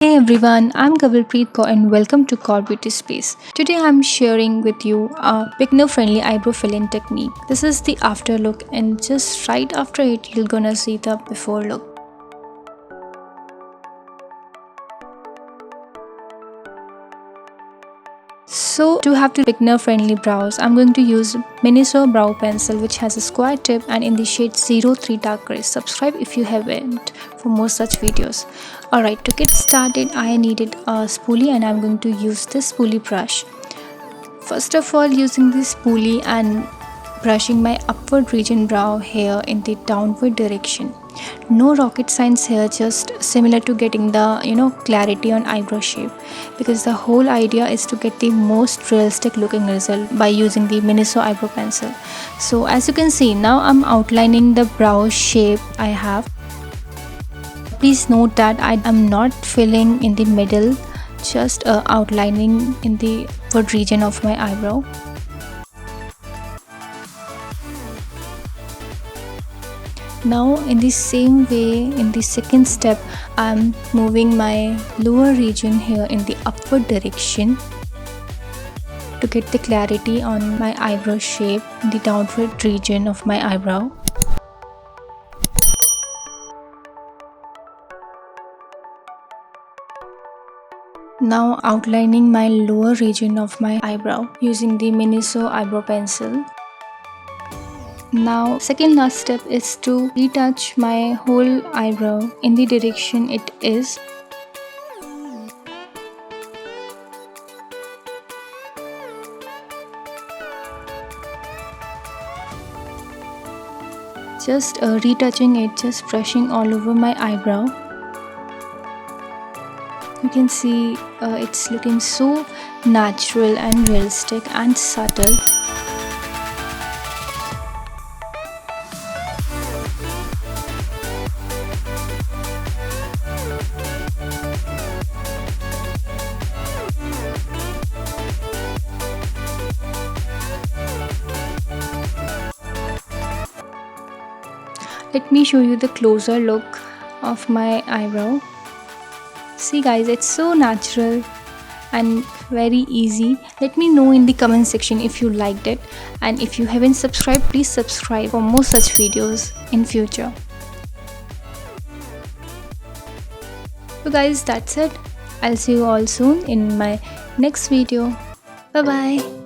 Hey everyone, I'm Kaur and welcome to Kaur Beauty Space. Today I'm sharing with you a beginner friendly eyebrow filling technique. This is the after look and just right after it you're gonna see the before look. So to have the beginner friendly brows, I'm going to use Miniso brow pencil which has a square tip and in the shade 03 dark gray. Subscribe if you haven't for more such videos. Alright, to get started I needed a spoolie and I'm going to use this spoolie brush. First of all, using this spoolie and brushing my upward region brow hair in the downward direction. No rocket science here, just similar to getting the clarity on eyebrow shape, because the whole idea is to get the most realistic looking result by using the Miniso eyebrow pencil. So as you can see, now I'm outlining the brow shape I have. Please note that I am not filling in the middle, just outlining in the upward region of my eyebrow. Now in the same way, in the second step, I'm moving my lower region here in the upward direction to get the clarity on my eyebrow shape in the downward region of my eyebrow. Now outlining my lower region of my eyebrow using the Miniso eyebrow pencil. Now second last step is to retouch my whole eyebrow in the direction it is. Just retouching it, just brushing all over my eyebrow. You can see it's looking so natural and realistic and subtle. Let me show you the closer look of my eyebrow. See guys, it's so natural and very easy. Let me know in the comment section if you liked it, and if you haven't subscribed, please subscribe for more such videos in future. So guys, that's it. I'll see you all soon in my next video. Bye bye.